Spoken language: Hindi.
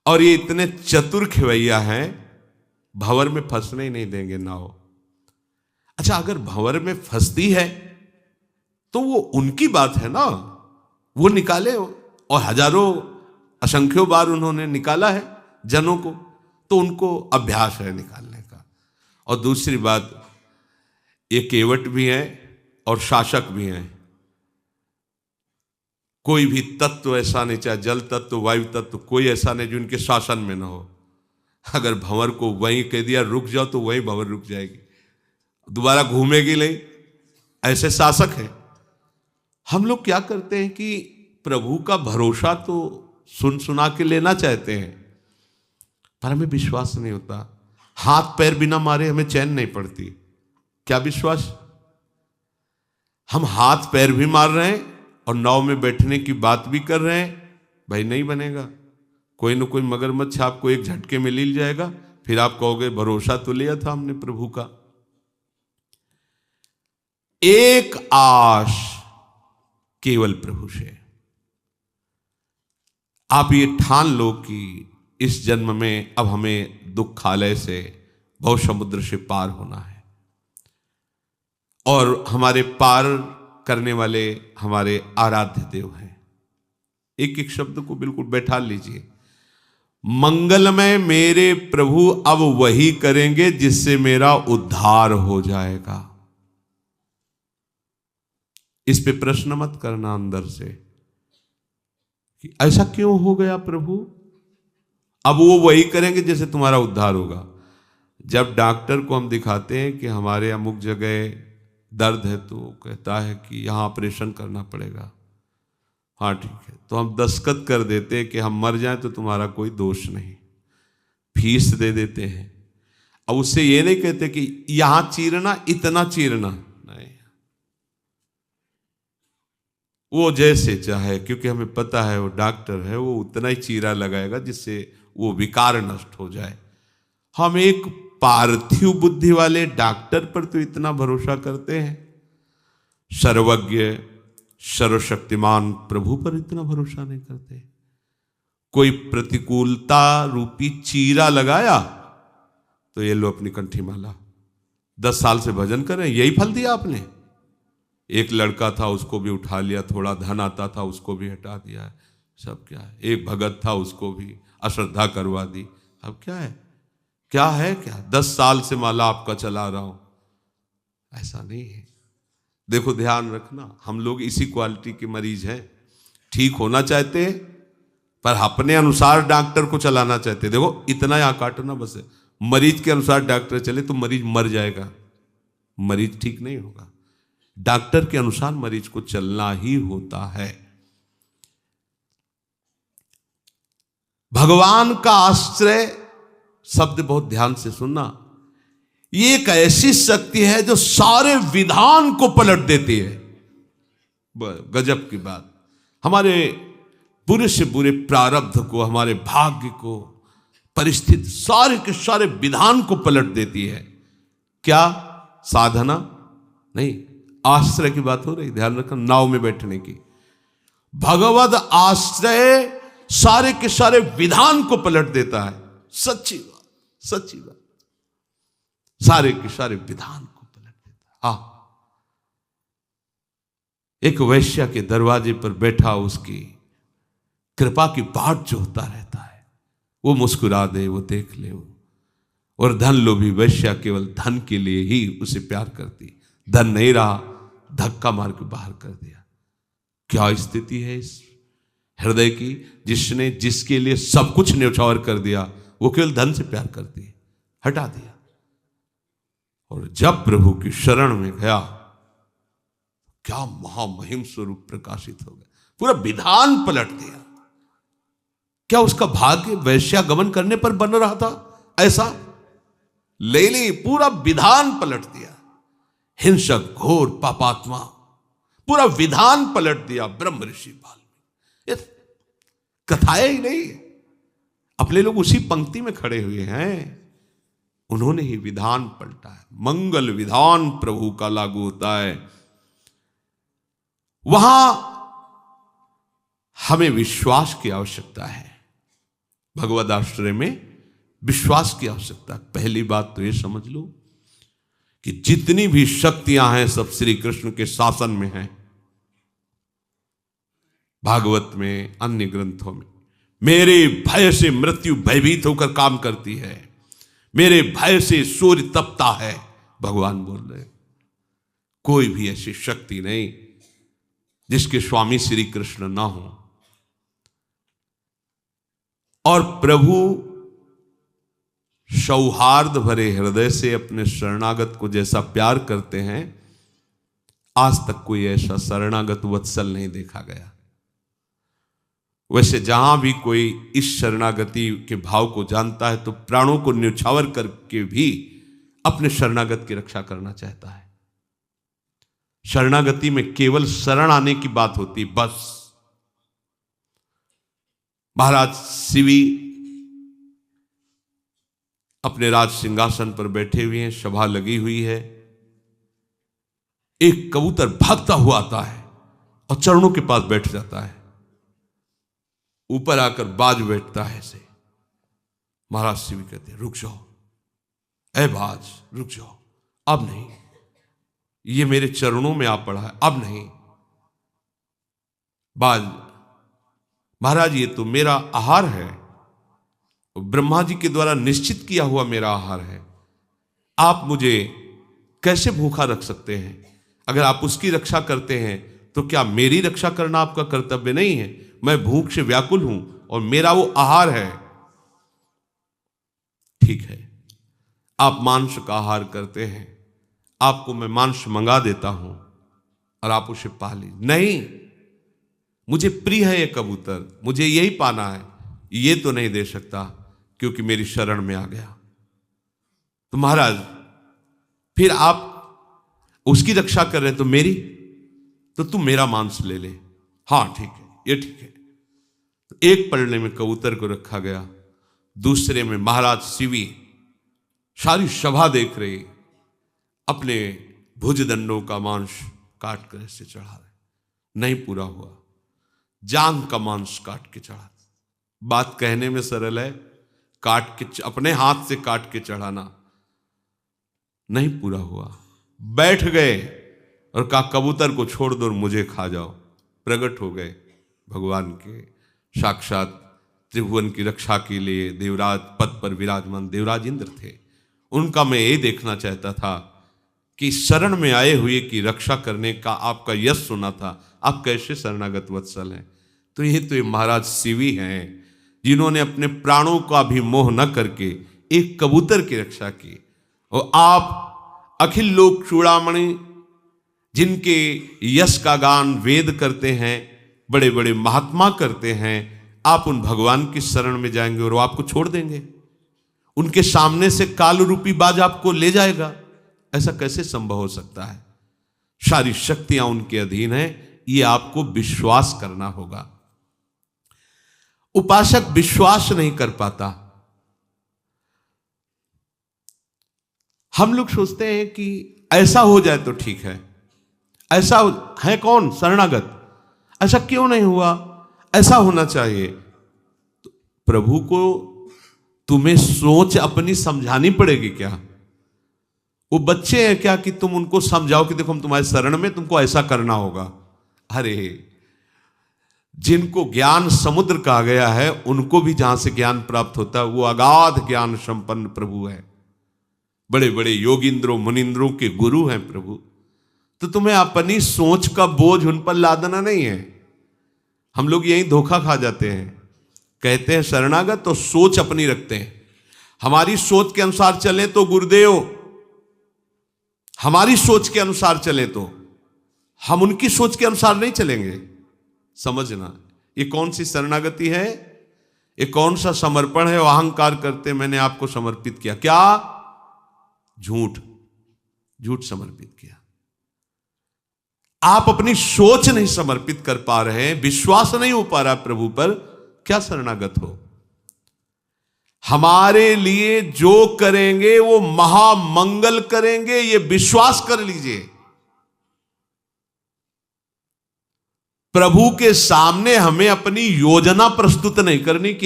और ये इतने चतुर खेवैया हैं, भंवर में फंसने ही नहीं देंगे नाव। अच्छा, अगर भंवर में फंसती है तो वो उनकी बात है ना, वो निकाले, और हजारों असंख्यों बार उन्होंने निकाला है जनों को, तो उनको अभ्यास है निकालने का। और दूसरी बात, ये केवट भी हैं और शासक भी हैं। कोई भी तत्व ऐसा नहीं, चाहे जल तत्व, वायु तत्व, कोई ऐसा नहीं जो इनके शासन में ना हो। अगर भंवर को वहीं कह दिया रुक जाओ तो वहीं भंवर रुक जाएगी, दोबारा घूमेगी नहीं। ऐसे शासक हैं। हम लोग क्या करते हैं कि प्रभु का भरोसा तो सुन सुना के लेना चाहते हैं, पर हमें विश्वास नहीं होता। हाथ पैर बिना मारे हमें चैन नहीं पड़ती। क्या विश्वास? हम हाथ पैर भी मार रहे हैं और नाव में बैठने की बात भी कर रहे हैं, भाई नहीं बनेगा। कोई न कोई मगरमच्छ आपको एक झटके में ले जाएगा, फिर आप कहोगे भरोसा तो लिया था हमने प्रभु का। एक आश केवल प्रभु से। आप ये ठान लो कि इस जन्म में अब हमें दुखालय से, भव समुद्र से पार होना है, और हमारे पार करने वाले हमारे आराध्य देव हैं। एक एक शब्द को बिल्कुल बैठा लीजिए। मंगलमय मेरे प्रभु अब वही करेंगे जिससे मेरा उद्धार हो जाएगा। इस पे प्रश्न मत करना अंदर से कि ऐसा क्यों हो गया प्रभु। अब वो वही करेंगे जिससे तुम्हारा उद्धार होगा। जब डॉक्टर को हम दिखाते हैं कि हमारे अमुक जगह दर्द है, तो कहता है कि यहाँ ऑपरेशन करना पड़ेगा। हाँ ठीक है, तो हम दस्तखत कर देते हैं कि हम मर जाएं तो तुम्हारा कोई दोष नहीं, फीस दे देते हैं। अब उससे ये नहीं कहते कि यहां चीरना, इतना चीरना, नहीं। वो जैसे चाहे, क्योंकि हमें पता है वो डॉक्टर है, वो उतना ही चीरा लगाएगा जिससे वो विकार नष्ट हो जाए। हम एक पार्थिव बुद्धि वाले डॉक्टर पर तो इतना भरोसा करते हैं, सर्वज्ञ सर्वशक्तिमान प्रभु पर इतना भरोसा नहीं करते। कोई प्रतिकूलता रूपी चीरा लगाया तो ये लो अपनी कंठी माला, 10 साल से भजन करें, यही फल दिया आपने। एक लड़का था उसको भी उठा लिया, थोड़ा धन आता था उसको भी हटा दिया, सब क्या है। एक भगत था उसको भी अश्रद्धा करवा दी, अब क्या है, क्या है, क्या 10 साल से माला आपका चला रहा हूं। ऐसा नहीं है। देखो ध्यान रखना, हम लोग इसी क्वालिटी के मरीज हैं। ठीक होना चाहते हैं पर अपने अनुसार डॉक्टर को चलाना चाहते हैं। देखो इतना यहाँ काटना बस है, मरीज के अनुसार डॉक्टर चले तो मरीज मर जाएगा, मरीज ठीक नहीं होगा। डॉक्टर के अनुसार मरीज को चलना ही होता है। भगवान का आश्रय शब्द बहुत ध्यान से सुनना। ये एक ऐसी शक्ति है जो सारे विधान को पलट देती है। गजब की बात। हमारे बुरे से बुरे प्रारब्ध को, हमारे भाग्य को, परिस्थिति, सारे के सारे विधान को पलट देती है। क्या? साधना नहीं, आश्रय की बात हो रही, ध्यान रखना, नाव में बैठने की। भगवद आश्रय सारे के सारे विधान को पलट देता है। सच्ची बात, सच्ची बात, सारे के सारे विधान को पलट देता है। एक वैश्या के दरवाजे पर बैठा उसकी कृपा की बाट जो होता रहता है, वो मुस्कुरा दे, वो देख ले वो। और धन लोभी वैश्या केवल धन के लिए ही उसे प्यार करती, धन नहीं रहा धक्का मार के बाहर कर दिया। क्या स्थिति है इस हृदय की, जिसने जिसके लिए सब कुछ न्यौछावर कर दिया, वो केवल धन से प्यार करती है, हटा दिया। और जब प्रभु की शरण में गया, क्या महामहिम स्वरूप प्रकाशित हो गया, पूरा विधान पलट दिया। क्या उसका भाग्य वैश्यागमन करने पर बन रहा था? ऐसा ले ली, पूरा विधान पलट दिया। हिंसक घोर पापात्मा, पूरा विधान पलट दिया। ब्रह्म ऋषि वाल्मीकि, कथाएं ही नहीं, अपने लोग उसी पंक्ति में खड़े हुए हैं, उन्होंने ही विधान पलटा है। मंगल विधान प्रभु का लागू होता है। वहां हमें विश्वास की आवश्यकता है। भगवदाश्रय में विश्वास की आवश्यकता। पहली बात तो ये समझ लो कि जितनी भी शक्तियां हैं सब श्री कृष्ण के शासन में हैं। भागवत में, अन्य ग्रंथों में, मेरे भय से मृत्यु भयभीत होकर काम करती है, मेरे भय से सूर्य तपता है, भगवान बोल रहे। कोई भी ऐसी शक्ति नहीं जिसके स्वामी श्री कृष्ण ना हो। और प्रभु सौहार्द भरे हृदय से अपने शरणागत को जैसा प्यार करते हैं, आज तक कोई ऐसा शरणागत वत्सल नहीं देखा गया। वैसे जहां भी कोई इस शरणागति के भाव को जानता है तो प्राणों को न्यौछावर करके भी अपने शरणागत की रक्षा करना चाहता है। शरणागति में केवल शरण आने की बात होती, बस। महाराज शिवी अपने राज सिंहासन पर बैठे हुए हैं, सभा लगी हुई है। एक कबूतर भागता हुआ आता है और चरणों के पास बैठ जाता है। ऊपर आकर बाज बैठता है ऐसे। महाराज शिवी कहते हैं, रुक जाओ, ऐ बाज रुक जाओ, अब नहीं, ये मेरे चरणों में आ पड़ा है, अब नहीं। बाज, महाराज ये तो मेरा आहार है, ब्रह्मा जी के द्वारा निश्चित किया हुआ मेरा आहार है, आप मुझे कैसे भूखा रख सकते हैं? अगर आप उसकी रक्षा करते हैं तो क्या मेरी रक्षा करना आपका कर्तव्य नहीं है? मैं भूख से व्याकुल हूं और मेरा वो आहार है। ठीक है, आप मांस का आहार करते हैं, आपको मैं मांस मंगा देता हूं और आप उसे पा लीजिए। नहीं, मुझे प्रिय है ये कबूतर, मुझे यही पाना है, ये तो नहीं दे सकता क्योंकि मेरी शरण में आ गया। तो महाराज फिर आप उसकी रक्षा कर रहे हैं तो मेरी, तो तुम मेरा मांस ले ले। हाँ ठीक है, ये ठीक है। तो एक पलड़े में कबूतर को रखा गया, दूसरे में महाराज शिवी सारी सभा देख रही, अपने भुजदंडों का मांस काट कर ऐसे चढ़ा रहे। नहीं पूरा हुआ, जांघ का मांस काट के चढ़ा। बात कहने में सरल है, काट के अपने हाथ से काट के चढ़ाना। नहीं पूरा हुआ, बैठ गए और कहा कबूतर को छोड़ दो और मुझे खा जाओ। प्रकट हो गए भगवान के साक्षात त्रिभुवन की रक्षा के लिए देवराज पद पर विराजमान देवराज इंद्र थे। उनका मैं ये देखना चाहता था कि शरण में आए हुए की रक्षा करने का आपका यश सुना था, आप कैसे शरणागत वत्सल हैं। तो ये महाराज शिवी हैं जिन्होंने अपने प्राणों का भी मोह न करके एक कबूतर की रक्षा की। और आप अखिल लोक चूड़ामणि जिनके यश का गान वेद करते हैं, बड़े बड़े महात्मा करते हैं, आप उन भगवान की शरण में जाएंगे और वो आपको छोड़ देंगे। उनके सामने से काल रूपी बाज आपको ले जाएगा, ऐसा कैसे संभव हो सकता है? सारी शक्तियां उनके अधीन है, ये आपको विश्वास करना होगा। उपासक विश्वास नहीं कर पाता। हम लोग सोचते हैं कि ऐसा हो जाए तो ठीक है, ऐसा है कौन शरणागत, ऐसा क्यों नहीं हुआ, ऐसा होना चाहिए। तो प्रभु को तुम्हें सोच अपनी समझानी पड़ेगी क्या? वो बच्चे हैं क्या कि तुम उनको समझाओ कि देखो हम तुम्हारे शरण में, तुमको ऐसा करना होगा? अरे जिनको ज्ञान समुद्र कहा गया है, उनको भी जहां से ज्ञान प्राप्त होता है वो अगाध ज्ञान संपन्न प्रभु है। बड़े बड़े योगिंद्रों मुनिंद्रों के गुरु हैं प्रभु। तो तुम्हें अपनी सोच का बोझ उन पर लादना नहीं है। हम लोग यही धोखा खा जाते हैं, कहते हैं शरणागत तो सोच अपनी रखते हैं, हमारी सोच के अनुसार चले तो गुरुदेव, हमारी सोच के अनुसार चले तो हम उनकी सोच के अनुसार नहीं चलेंगे। समझना, ये कौन सी शरणागति है, ये कौन सा समर्पण है? अहंकार करते मैंने आपको समर्पित किया, क्या झूठ, झूठ समर्पित किया। आप अपनी सोच नहीं समर्पित कर पा रहे हैं, विश्वास नहीं हो पा रहा प्रभु पर, क्या शरणागत हो? हमारे लिए जो करेंगे वो महामंगल करेंगे, ये विश्वास कर लीजिए। प्रभु के सामने हमें अपनी योजना प्रस्तुत नहीं करनी कि